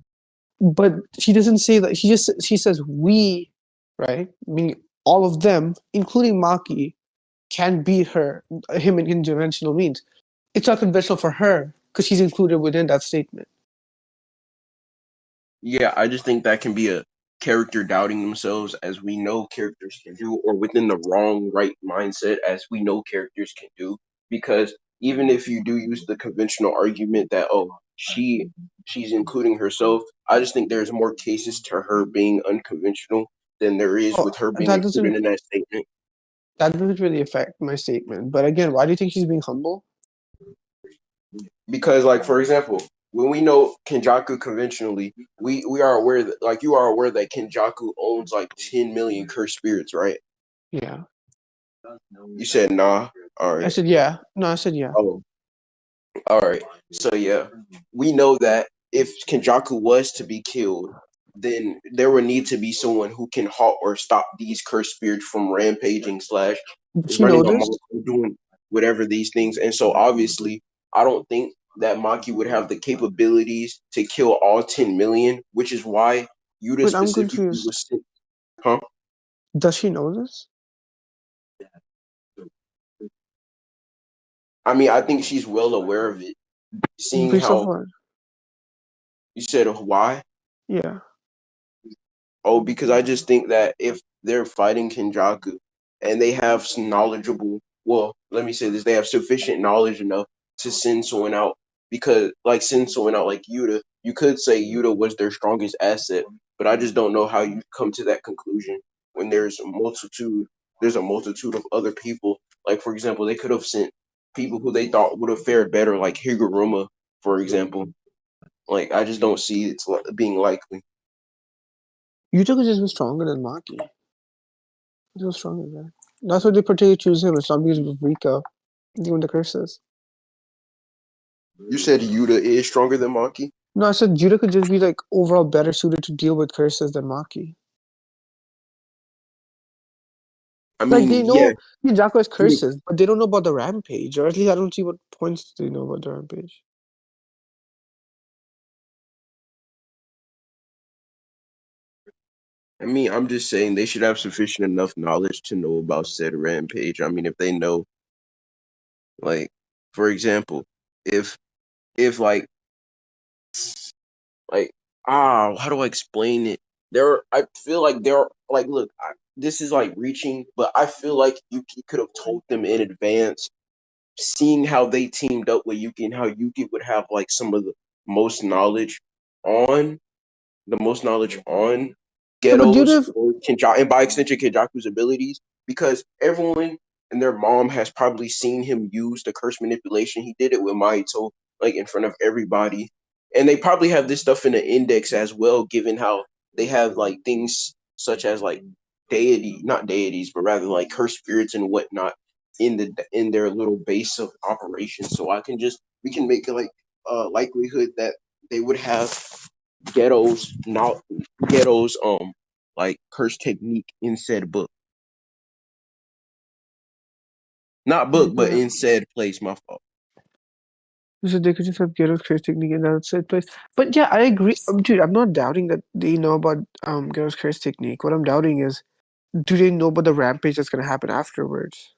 Speaker 1: But she doesn't say that. She says we, right? Meaning all of them, including Maki, can beat him in conventional means. It's not conventional for her because she's included within that statement.
Speaker 2: Yeah, I just think that can be a character doubting themselves, as we know characters can do, or within the wrong right mindset, as we know characters can do. Because even if you do use the conventional argument that she's including herself, I just think there's more cases to her being unconventional than there is
Speaker 1: Oh,
Speaker 2: with her being
Speaker 1: that
Speaker 2: included
Speaker 1: doesn't
Speaker 2: in that statement.
Speaker 1: that doesn't really affect my statement. But again, why do you think she's being humble?
Speaker 2: Because, like, for example, when we know Kenjaku conventionally, we are aware that, like, you are aware that Kenjaku owns like 10 million cursed spirits, right?
Speaker 1: Yeah.
Speaker 2: You said nah. All
Speaker 1: I
Speaker 2: right.
Speaker 1: said yeah. No, I said yeah.
Speaker 2: Oh, all right. So yeah, we know that if Kenjaku was to be killed, then there would need to be someone who can halt or stop these cursed spirits from rampaging slash
Speaker 1: She
Speaker 2: running amok
Speaker 1: noticed.
Speaker 2: or doing whatever these things. And so obviously, I don't think that Maki would have the capabilities to kill all 10 million, which is why Yuta
Speaker 1: Wait, I'm
Speaker 2: specifically
Speaker 1: confused.
Speaker 2: was sent. Huh?
Speaker 1: Does she know this?
Speaker 2: I mean, I think she's well aware of it, seeing
Speaker 1: Based off
Speaker 2: how
Speaker 1: what?
Speaker 2: you said why.
Speaker 1: Yeah.
Speaker 2: Oh, because I just think that if they're fighting Kenjaku and they have some knowledgeable, well, let me say this, they have sufficient knowledge enough to send someone out, because like send someone out like Yuta, you could say Yuta was their strongest asset, but I just don't know how you come to that conclusion when there's a multitude of other people. Like for example, they could have sent people who they thought would have fared better, like Higuruma, for example. Like I just don't see it being likely.
Speaker 1: Yuta could just be stronger than Maki. He's so stronger than. That's why they particularly choose him. It's not because of Rika, even the curses.
Speaker 2: You said Yuta is stronger than Maki?
Speaker 1: No, I said Yuta could just be like overall better suited to deal with curses than Maki.
Speaker 2: I
Speaker 1: Like they
Speaker 2: mean, yeah,
Speaker 1: know Kenjaku has
Speaker 2: he would-
Speaker 1: curses, but they don't know about the rampage, or at least I don't see what points they know about the rampage.
Speaker 2: I mean, I'm just saying they should have sufficient enough knowledge to know about said rampage. I mean, if they know, like, for example, if if like how do I explain it? I feel like there are like look, this is like reaching, but I feel like Yuki could have told them in advance, seeing how they teamed up with Yuki and how Yuki would have like some of the most knowledge on on
Speaker 1: Yeah, but due
Speaker 2: Ghetto's
Speaker 1: to
Speaker 2: or Kenjaku, and by extension Kenjaku's abilities, because everyone and their mom has probably seen him use the curse manipulation. He did it with Mahito, like in front of everybody. And they probably have this stuff in the index as well, given how they have like things such as like not deities, but rather like cursed spirits and whatnot in their little base of operations. So we can make like likelihood that they would have ghettos not ghettos like curse technique in said book, not book but in said place, my fault.
Speaker 1: so they could just have Gyro's curse technique in that said place. But yeah, I agree, dude. I'm not doubting that they know about Gyro's curse technique. What I'm doubting is, do they know about the rampage that's gonna happen afterwards?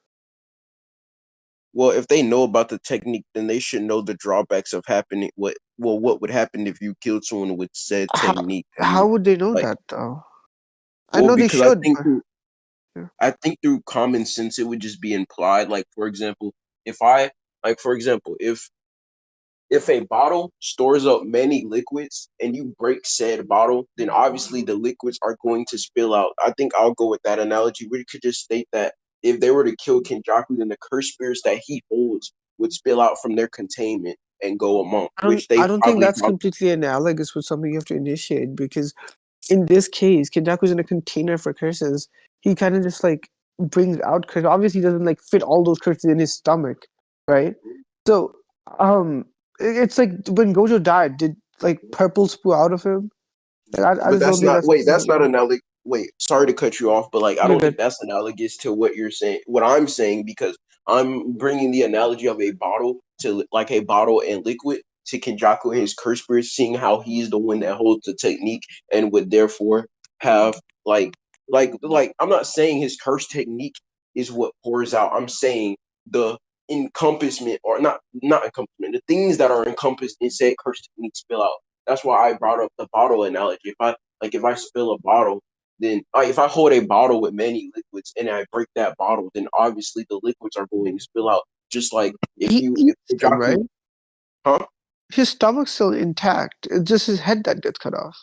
Speaker 2: Well, if they know about the technique, then they should know the drawbacks of happening what would happen if you killed someone with said
Speaker 1: How
Speaker 2: technique. I
Speaker 1: how
Speaker 2: mean,
Speaker 1: would they know
Speaker 2: like,
Speaker 1: that though? I
Speaker 2: well,
Speaker 1: know they
Speaker 2: because
Speaker 1: should, but yeah.
Speaker 2: I think through common sense it would just be implied. Like for example, if I like for example, if a bottle stores up many liquids and you break said bottle, then obviously the liquids are going to spill out. I think I'll go with that analogy. We could just state that if they were to kill Kenjaku, then the cursed spirits that he holds would spill out from their containment and go among, which they
Speaker 1: I don't think
Speaker 2: probably
Speaker 1: that's completely analogous with something you have to initiate, because in this case, Kenjaku's in a container for curses. He kind of just like brings out curses. Obviously, he doesn't like fit all those curses in his stomach, right? So, um, it's like when Gojo died, did like purple spew out of him? Like, I
Speaker 2: But
Speaker 1: just don't
Speaker 2: that's
Speaker 1: think
Speaker 2: not
Speaker 1: that's
Speaker 2: wait, that's not analogous. Wait, sorry to cut you off, but like I
Speaker 1: you're
Speaker 2: don't think
Speaker 1: good.
Speaker 2: that's analogous to what you're saying. What I'm saying because I'm bringing the analogy of a bottle to like a bottle and liquid to Kenjaku and his curse spirit, seeing how he's the one that holds the technique and would therefore have like I'm not saying his curse technique is what pours out. I'm saying the encompassment or not encompassment, the things that are encompassed in said curse technique spill out. That's why I brought up the bottle analogy. If I spill a bottle, then if I hold a bottle with many liquids and I break that bottle, then obviously the liquids are going to spill out. Just like
Speaker 1: He
Speaker 2: if
Speaker 1: eats them,
Speaker 2: Kenjaku,
Speaker 1: right?
Speaker 2: huh?
Speaker 1: His stomach's still intact. It's just his head that gets cut off.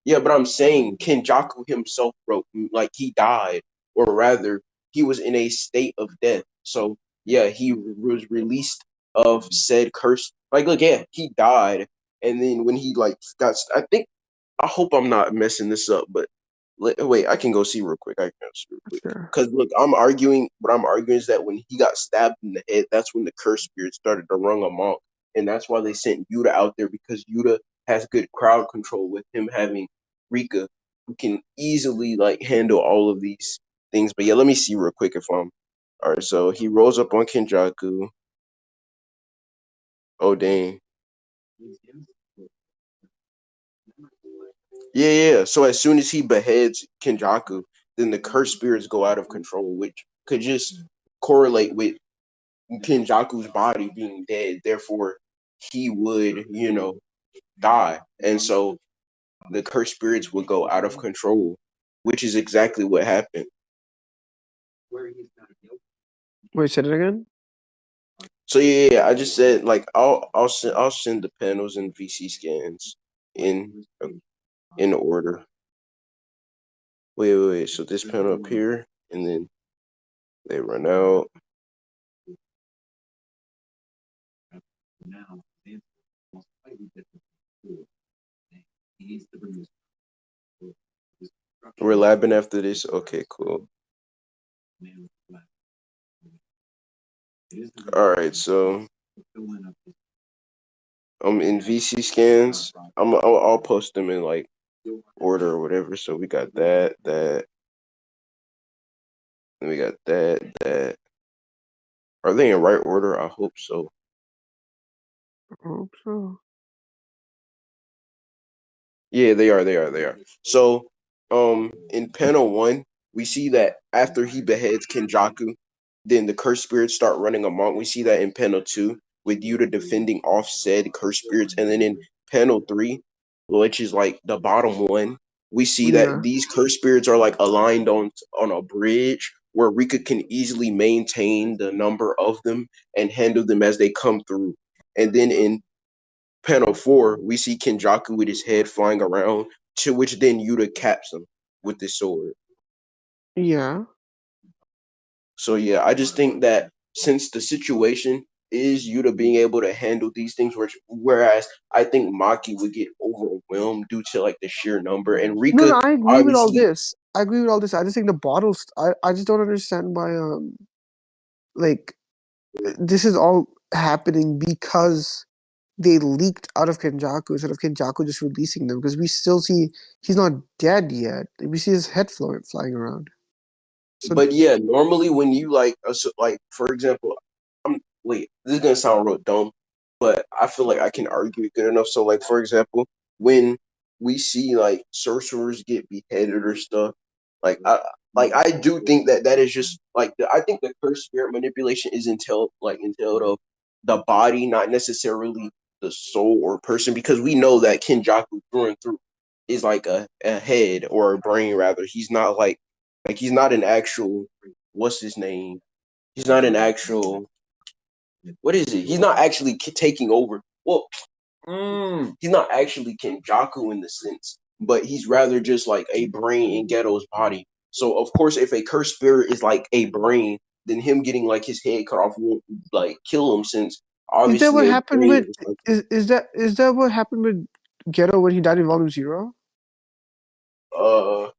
Speaker 2: Yeah, but I'm saying Kenjaku himself broke, like he died, or rather, he was in a state of death. So yeah, he was released of said curse. Like, look, yeah, he died, and then when he like got, I think I hope I'm not messing this up, but wait, I can go see real quick. I can go see real quick.
Speaker 1: Sure.
Speaker 2: Because look, I'm arguing. What I'm arguing is that when he got stabbed in the head, that's when the curse spirit started to run amok, and that's why they sent Yuta out there because Yuta has good crowd control with him having Rika, who can easily like handle all of these things. But yeah, let me see real quick if I'm all right. So he rolls up on Kenjaku. Oh dang. Yeah. So as soon as he beheads Kenjaku, then the cursed spirits go out of control, which could just correlate with Kenjaku's body being dead. Therefore, he would, die. And so the cursed spirits would go out of control, which is exactly what happened.
Speaker 1: Wait, say it again.
Speaker 2: So yeah, I just said like I'll send the panels and VC scans in order. Wait. So this panel up here, and then they run out. We're labbing after this. Okay, cool. All right, so in VC scans, I'll post them in like order or whatever. So we got that. Then we got that. Are they in right order? I hope so.
Speaker 1: I hope so.
Speaker 2: Yeah, they are. So, in panel 1, we see that after he beheads Kenjaku, then the cursed spirits start running amok. We see that in panel 2 with Yuta defending off said cursed spirits, and then in panel 3, which is like the bottom one, we see that
Speaker 1: Yeah.
Speaker 2: these cursed spirits are like aligned on a bridge where Rika can easily maintain the number of them and handle them as they come through. And then in panel 4, we see Kenjaku with his head flying around, to which then Yuta caps him with his sword.
Speaker 1: Yeah.
Speaker 2: So yeah, I just think that since the situation is Yuta being able to handle these things, whereas I think Maki would get overwhelmed due to like the sheer number, and
Speaker 1: No,
Speaker 2: Rika
Speaker 1: no, I agree with all
Speaker 2: obviously.
Speaker 1: this. I agree with all this. I just think the bottles. I just don't understand why. Like this is all happening because they leaked out of Kenjaku instead of Kenjaku just releasing them. Because we still see he's not dead yet. We see his head flying around. So
Speaker 2: But yeah, normally when you like for example, wait, this is gonna sound real dumb, but I feel like I can argue it good enough. So like for example, when we see like sorcerers get beheaded or stuff, I do think that that is just like I think the cursed spirit manipulation is entailed of the body, not necessarily the soul or person, because we know that Kenjaku through and through is like a head or a brain rather. He's not like he's not an actual what's his name? He's not an actual what is it? He's not actually taking over. Well, he's not actually Kenjaku in the sense, but he's rather just like a brain in Ghetto's body. So of course, if a cursed spirit is like a brain, then him getting like his head cut off won't like kill him, since
Speaker 1: is that what
Speaker 2: obviously a
Speaker 1: happened
Speaker 2: brain
Speaker 1: with?
Speaker 2: is like
Speaker 1: Is that what happened with Ghetto when he died in Volume Zero?
Speaker 2: uh,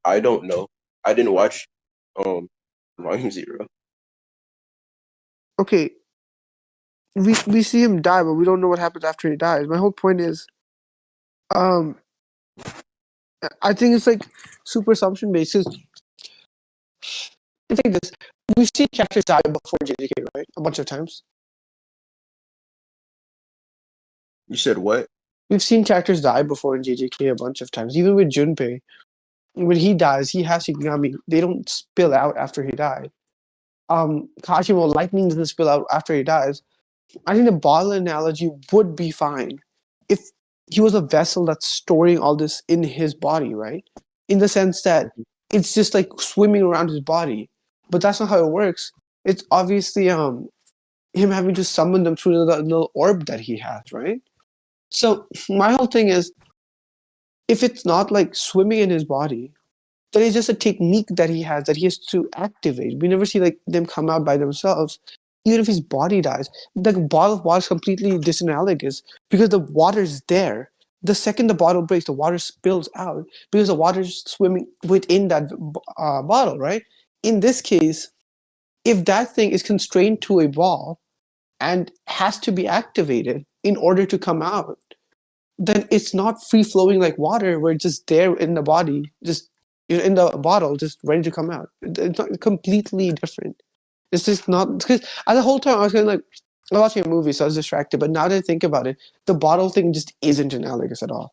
Speaker 2: I don't know. I didn't watch Volume Zero.
Speaker 1: Okay, we see him die, but we don't know what happens after he dies. My whole point is, um, I think it's like super assumption based. It's like this: we've seen characters die before JJK, right? A bunch of times.
Speaker 2: You said what?
Speaker 1: We've seen characters die before in JJK a bunch of times. Even with Junpei, when he dies, he has Shikigami. They don't spill out after he died. Kashimo, lightning doesn't spill out after he dies. I think the bottle analogy would be fine if he was a vessel that's storing all this in his body, right? In the sense that it's just like swimming around his body. But that's not how it works. It's obviously him having to summon them through the little orb that he has, right? So my whole thing is, if it's not like swimming in his body, then it's just a technique that he has to activate. We never see like them come out by themselves. Even if his body dies, the bottle of water is completely disanalogous because the water's there. The second the bottle breaks, the water spills out because the water's swimming within that bottle, right? In this case, if that thing is constrained to a ball and has to be activated in order to come out, then it's not free flowing like water where it's just there in the body, just in the bottle, just ready to come out. It's not completely different. It's just not because the whole time I was kind of like I was watching a movie, so I was distracted. But now that I think about it, the bottle thing just isn't analogous at all.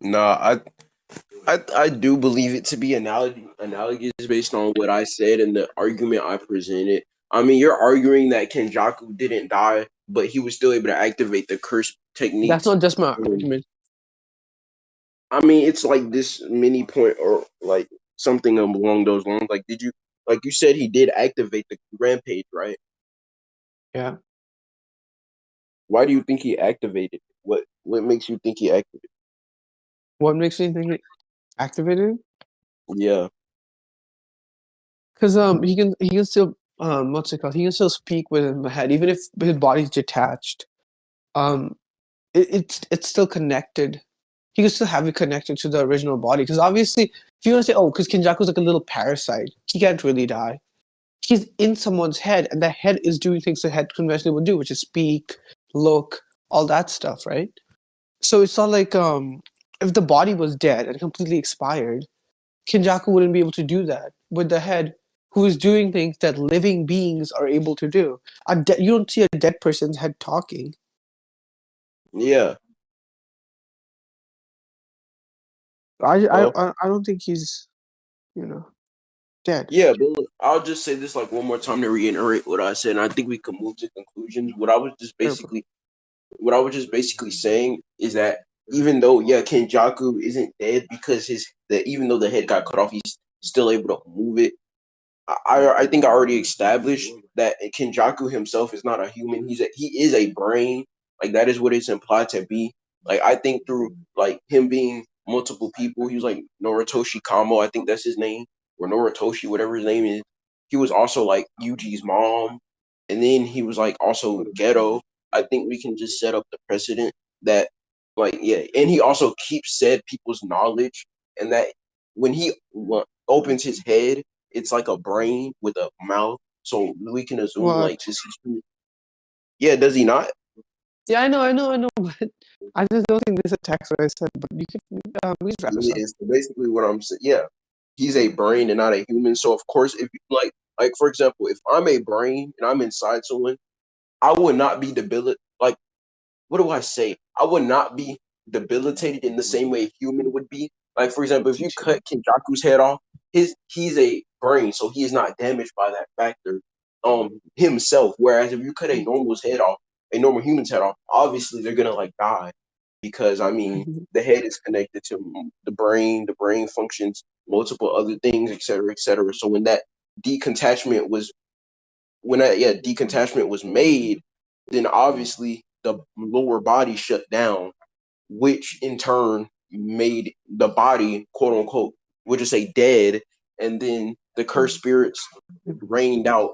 Speaker 2: No, I do believe it to be analogous based on what I said and the argument I presented. I mean, you're arguing that Kenjaku didn't die, but he was still able to activate the curse
Speaker 1: That's
Speaker 2: techniques.
Speaker 1: not just my
Speaker 2: Um,
Speaker 1: argument.
Speaker 2: I mean, it's like this mini point or like something along those lines. Like, like you said, he did activate the rampage, right?
Speaker 1: Yeah.
Speaker 2: Why do you think he activated? What makes you think he activated?
Speaker 1: What makes me think it activated?
Speaker 2: Yeah.
Speaker 1: Because he can still what's it called? He can still speak within the head, even if his body's detached. Um, it's still connected. He can still have it connected to the original body. Because obviously, if you want to say, oh, because Kenjaku's like a little parasite, he can't really die. He's in someone's head, and that head is doing things the head conventionally would do, which is speak, look, all that stuff, right? So it's not like if the body was dead and completely expired, Kenjaku wouldn't be able to do that with the head who is doing things that living beings are able to do. You don't see a dead person's head talking.
Speaker 2: Yeah. Well,
Speaker 1: I don't think he's, dead.
Speaker 2: yeah, but look, I'll just say this like one more time to reiterate what I said, and I think we can move to conclusions. What I was just basically saying is that even though Kenjaku isn't dead because even though the head got cut off, he's still able to move it. I think I already established that Kenjaku himself is not a human. He is a brain. Like that is what it's implied to be. Like I think through like him being multiple people, he was like Noritoshi Kamo, I think that's his name, or Noritoshi, whatever his name is. He was also like Yuji's mom, and then he was like also Ghetto. I think we can just set up the precedent that and he also keeps said people's knowledge, and that when he opens his head, it's like a brain with a mouth, so we can assume like
Speaker 1: What?
Speaker 2: this is true. Yeah, does he not?
Speaker 1: Yeah, I know, but I just don't think this attacks what I said. But you can we can wrap this up.
Speaker 2: Yeah, so basically what I'm saying. Yeah, he's a brain and not a human. So of course, if like for example, if I'm a brain and I'm inside someone, I would not be debilitated. Like what do I say? I would not be debilitated in the same way a human would be. Like for example, if you cut Kenjaku's head off, he's a brain, so he is not damaged by that factor himself. Whereas if you cut a normal human's head off, obviously they're gonna like die because I mean the head is connected to the brain functions multiple other things, et cetera, et cetera. So when that decontachment was decontachment was made, then obviously the lower body shut down, which in turn made the body, quote unquote, we'll just say dead, and then the cursed spirits rained out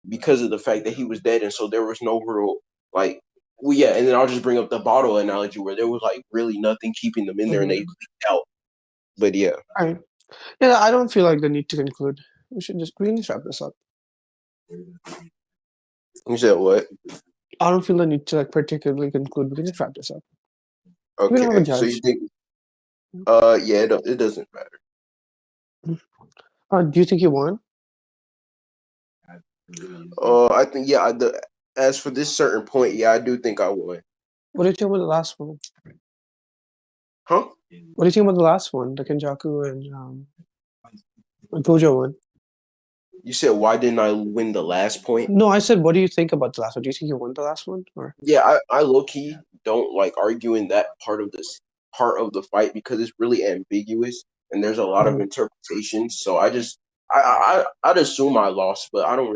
Speaker 2: because of the fact that he was dead, and so there was no real like and then I'll just bring up the bottle analogy where there was like really nothing keeping them in there and they leaked out. But yeah.
Speaker 1: All right. Yeah, I don't feel like the need to conclude. We can just wrap this up.
Speaker 2: You said what?
Speaker 1: I don't feel the need to like particularly conclude. We can just wrap this up. We don't have a
Speaker 2: Okay. So you
Speaker 1: judge.
Speaker 2: think it doesn't matter.
Speaker 1: Do you think you won?
Speaker 2: I think as for this certain point, I do think I won.
Speaker 1: What do you think about the last one?
Speaker 2: Huh?
Speaker 1: What do you think about the last one, the Kenjaku and Gojo one?
Speaker 2: You said why didn't I win the last point?
Speaker 1: No, I said what do you think about the last one? Do you think you won the last one? Or
Speaker 2: yeah, I low key don't like arguing that part of the fight because it's really ambiguous and there's a lot of interpretations. So I'd assume I lost, but I don't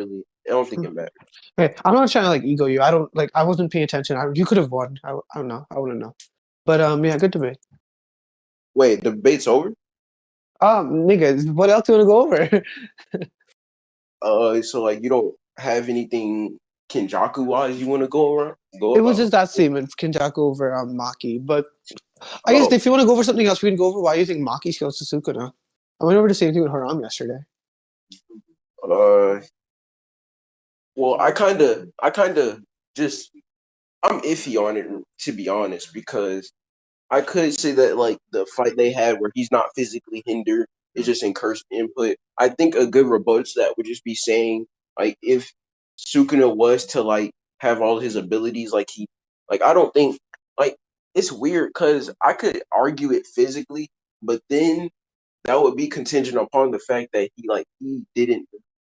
Speaker 2: think it matters.
Speaker 1: Okay, I'm not trying to like ego you. I wasn't paying attention. You could have won. I don't know. I wouldn't know. But yeah, good debate.
Speaker 2: Wait, the debate's over?
Speaker 1: Nigga, what else do you want to go
Speaker 2: over? So like you don't have anything Kenjaku wise you want to go around?
Speaker 1: It was just that statement, Kenjaku over Maki. But I guess if you want to go over something else, we can go over why you think Maki kills Sukuna. I went over the same thing with Haram yesterday.
Speaker 2: Well, I kind of just I'm iffy on it to be honest because I could say that like the fight they had where he's not physically hindered is just in cursed input. I think a good rebuttal to that would just be saying like if Sukuna was to like have all his abilities I don't think like it's weird because I could argue it physically, but then that would be contingent upon the fact that he didn't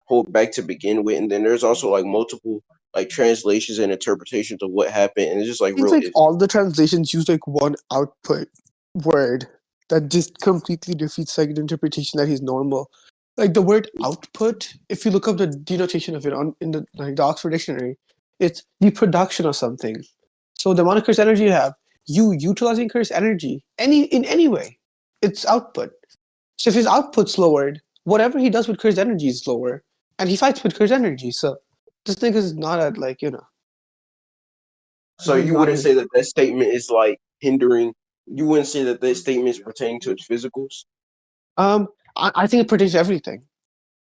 Speaker 2: hold back to begin with, and then there's also like multiple like translations and interpretations of what happened, and it's just like
Speaker 1: It's
Speaker 2: real
Speaker 1: like
Speaker 2: iffy.
Speaker 1: all the translations use like one output word that just completely defeats like the interpretation that he's normal. Like the word output, if you look up the denotation of it in the Oxford Dictionary, it's the production of something. So the amount of cursed energy you have, you utilizing cursed energy in any way, it's output. So if his output's lowered, whatever he does with cursed energy is lower, and he fights with cursed energy. So this nigga is not at like
Speaker 2: So you wouldn't say that statement is like hindering. You wouldn't say that statement is pertaining to its physicals.
Speaker 1: I think it pertains to everything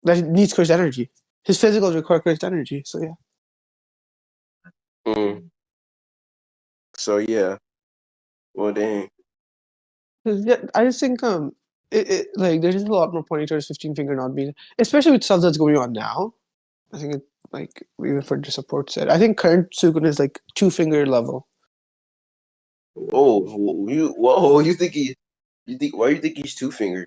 Speaker 1: that needs cursed energy. His physicals require cursed energy. So yeah.
Speaker 2: So yeah. Well, dang.
Speaker 1: Yeah, I just think like there's just a lot more pointing towards 15 finger not being, especially with stuff that's going on now. I think it like even for the support set. I think current Sukuna is like 2 finger level.
Speaker 2: Whoa, you think why you think he's 2 finger?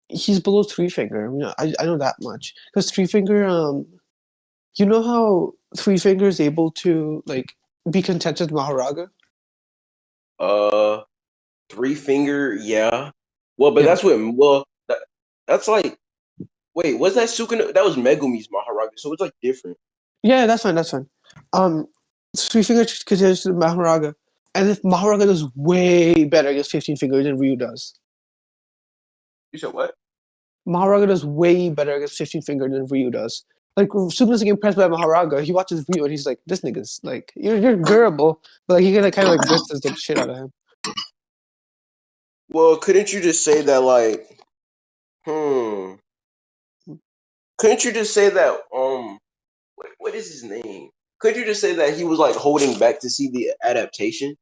Speaker 1: He's below 3 finger. I mean, I know that much because 3 finger. You know how 3 finger is able to like be content with Maharaga.
Speaker 2: 3 finger, yeah. Well, but
Speaker 1: Yeah.
Speaker 2: that's like, wait, was that Sukuna? That was Megumi's Maharaga, so it's like different.
Speaker 1: Yeah, that's fine. That's fine. 3 finger content with Maharaga, and if Maharaga does way better against 15 fingers than Ryu does.
Speaker 2: You said what?
Speaker 1: Maharaga does way better against 15 finger than Ryu does. Like Sukuna's like impressed by Maharaga. He watches Ryu and he's like, "This nigga's like you're durable," but like he kind of like blitzes the shit out of him.
Speaker 2: Well, couldn't you just say that like, couldn't you just say that what is his name? Couldn't you just say that he was like holding back to see the adaptation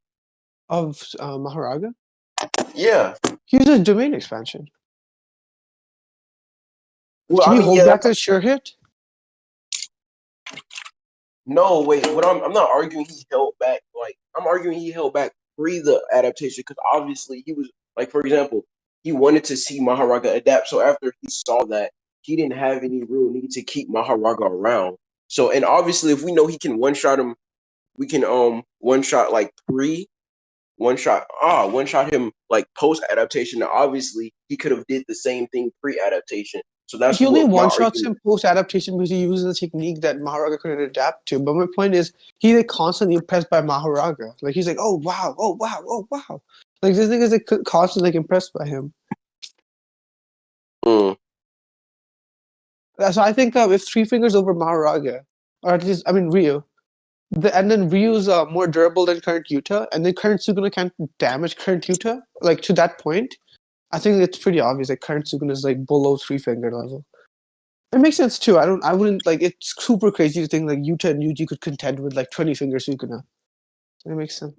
Speaker 1: Of Maharaga?
Speaker 2: Yeah.
Speaker 1: He uses domain expansion.
Speaker 2: Well,
Speaker 1: Can
Speaker 2: I
Speaker 1: you
Speaker 2: mean,
Speaker 1: hold
Speaker 2: yeah,
Speaker 1: back a sure hit?
Speaker 2: no, wait. What I'm not arguing he held back. Like I'm arguing he held back pre the adaptation because obviously he was like, for example, he wanted to see Maharaga adapt. So after he saw that, he didn't have any real need to keep Maharaga around. So and obviously, if we know he can one shot him, we can one shot like pre one shot him like post adaptation. Now obviously he could have did the same thing pre adaptation. So that's
Speaker 1: He only
Speaker 2: what my
Speaker 1: one shots
Speaker 2: argument.
Speaker 1: him post adaptation because he uses a technique that Maharaga couldn't adapt to. But my point is, he's like constantly impressed by Maharaga. Like he's like, oh wow, oh wow, oh wow. Like this nigga's like constantly like impressed by him.
Speaker 2: Mm.
Speaker 1: So I think if 3 fingers over Maharaga, or at least I mean Ryu, and then Ryu's more durable than current Yuta, and then current Suguna can't damage current Yuta, like to that point, I think it's pretty obvious that current Suguna is like below 3 finger level. It makes sense too. I wouldn't like. It's super crazy to think like Yuta and Yuji could contend with like 20 finger Sukuna. It makes sense.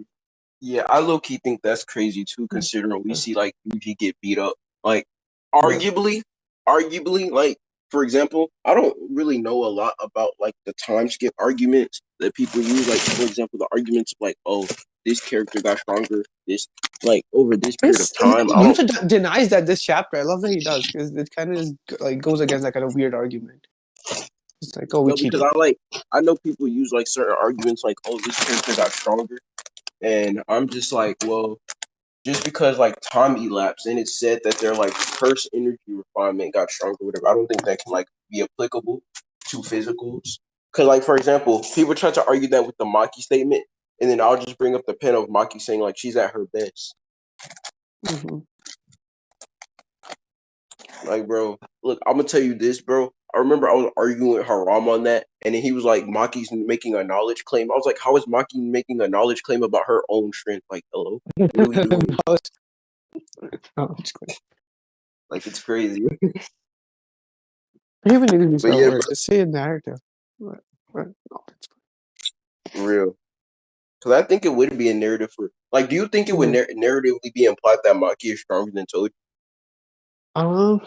Speaker 2: Yeah, I low key think that's crazy too, considering we
Speaker 1: Yeah.
Speaker 2: see like Yuji get beat up. Like,
Speaker 1: Yeah.
Speaker 2: arguably, like for example, I don't really know a lot about like the time skip arguments that people use. Like, for example, the arguments of like, oh, this character got stronger, this like over this period of time. I don't.
Speaker 1: Yuta denies that this chapter. I love that he does because it kind of just like goes against that kind of weird argument. It's like, oh, we
Speaker 2: No, because
Speaker 1: cheated.
Speaker 2: I know people use like certain arguments like, oh, this character got stronger, and I'm just like, well, just because like time elapsed and it's said that their like curse energy refinement got stronger, whatever. I don't think that can like be applicable to physicals. Because like for example, people try to argue that with the Maki statement, and then I'll just bring up the pen of Maki saying like she's at her best.
Speaker 1: Mm-hmm.
Speaker 2: Like, bro, look, I'm gonna tell you this, bro. I remember I was arguing with Haram on that, and then he was like, Maki's making a knowledge claim. I was like, how is Maki making a knowledge claim about her own strength? Like, hello, what are we doing?
Speaker 1: It's great.
Speaker 2: Like, it's crazy.
Speaker 1: I even need to use
Speaker 2: But
Speaker 1: that
Speaker 2: yeah,
Speaker 1: word. Just say a narrative. Right. No, it's
Speaker 2: bro, real. Because I think it would be a narrative for, like, do you think it would
Speaker 1: fine.
Speaker 2: narratively be implied that Maki is stronger than Toji?
Speaker 1: Um,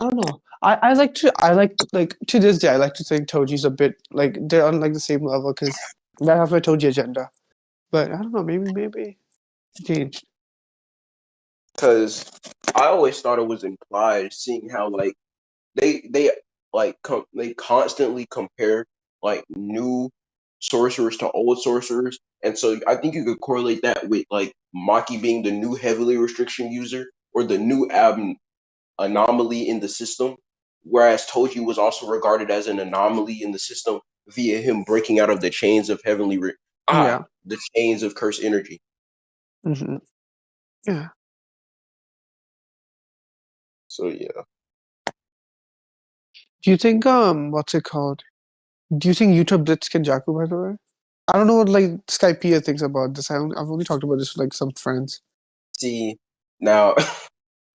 Speaker 1: I don't know. I like to this day I like to think Toji's a bit like they're on like the same level because that has my Toji agenda. But I don't know. Maybe it changed.
Speaker 2: Because I always thought it was implied, seeing how like they like they constantly compare like new sorcerers to old sorcerers, and so I think you could correlate that with like Maki being the new heavily restriction user or the new anomaly in the system, whereas Toji was also regarded as an anomaly in the system via him breaking out of the chains of
Speaker 1: Yeah.
Speaker 2: the chains of curse energy.
Speaker 1: Mm-hmm. Yeah.
Speaker 2: So yeah.
Speaker 1: Do you think what's it called? Do you think YouTube blitz Kenjaku, by the way? I don't know what like skypiea thinks about this. I've only talked about this with like some friends.
Speaker 2: See, now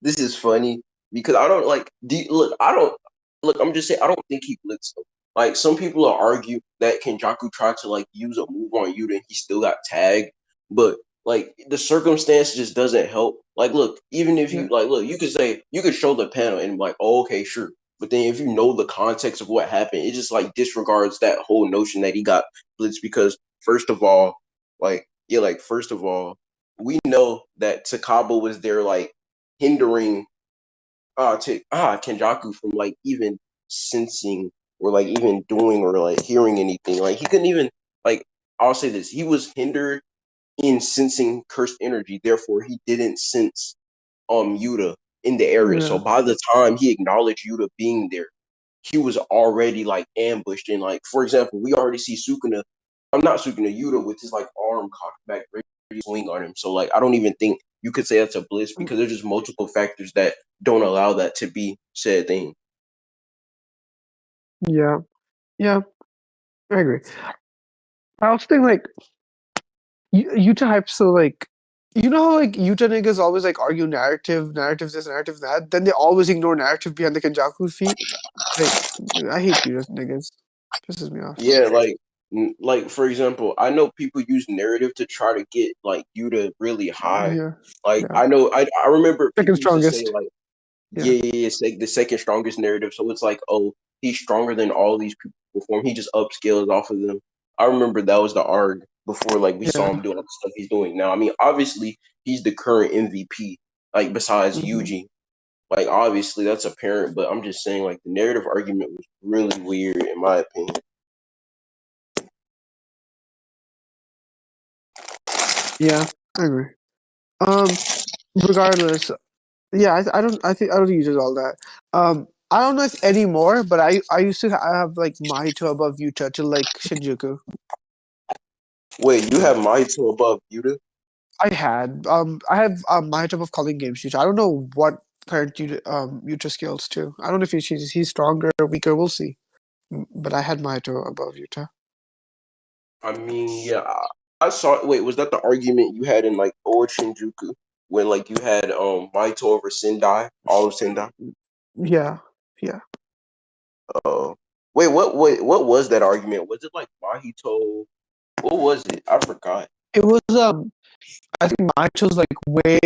Speaker 2: this is funny because I don't like. Look, I don't look. I'm just saying I don't think he blitzed him. Like some people will argue that Kenjaku tried to like use a move on you, and he still got tagged. But like the circumstance just doesn't help. Like, look, even if
Speaker 1: Yeah.
Speaker 2: you like, look, you could say you could show the panel and like, oh, okay, sure. But then if you know the context of what happened, it just like disregards that whole notion that he got blitzed because first of all, first of all, we know that Takaba was there like hindering Kenjaku from like even sensing or like even doing or like hearing anything. Like he couldn't even like I'll say this, he was hindered in sensing cursed energy, therefore he didn't sense Yuta in the area. So
Speaker 1: Yeah.
Speaker 2: by the time he acknowledged Yuta being there, he was already like ambushed and like for example, we already see Sukuna I'm not Sukuna Yuta with his like arm cocked back ready to swing on him. So like I don't even think you could say that's a bliss because there's just multiple factors that don't allow that to be said thing.
Speaker 1: Yeah. Yeah. I agree. I also think like Utah hype. So like, you know how like Utah niggas always like argue narrative this, narrative that. Then they always ignore narrative behind the Kenjaku feat. Like, I hate Utah niggas. Pisses me off.
Speaker 2: Yeah, like for example, I know people use narrative to try to get like you to really high.
Speaker 1: Yeah.
Speaker 2: Like
Speaker 1: Yeah.
Speaker 2: I know I remember
Speaker 1: Second
Speaker 2: people used to say
Speaker 1: strongest.
Speaker 2: like
Speaker 1: Yeah.
Speaker 2: it's like the second strongest narrative. So it's like, oh, he's stronger than all these people before him. He just upscales off of them. I remember that was the arg before like we saw him
Speaker 1: Yeah.
Speaker 2: doing all the stuff he's doing now. I mean, obviously he's the current MVP, like besides
Speaker 1: Hmm.
Speaker 2: Yuji. Like obviously that's apparent, but I'm just saying like the narrative argument was really weird in my opinion.
Speaker 1: Yeah. I agree. Um. Regardless. Yeah. I don't think he does all that. I don't know if anymore, but I used to have like Mahito above Utah till like Shinjuku.
Speaker 2: Wait, you
Speaker 1: Like
Speaker 2: have Mahito above Yuta?
Speaker 1: I have Mahito of calling games Utah. I don't know what current Utah skills too. I don't know if he's stronger or weaker. We'll see. But I had Mahito above Utah.
Speaker 2: I mean, yeah, I saw. Wait, was that the argument you had in like Old Shinjuku when like you had Mahito over Sendai, all of Sendai?
Speaker 1: Yeah. Yeah.
Speaker 2: Uh, what was that argument? Was it like Mahito? What was it? I forgot.
Speaker 1: It was I think Mahito's like way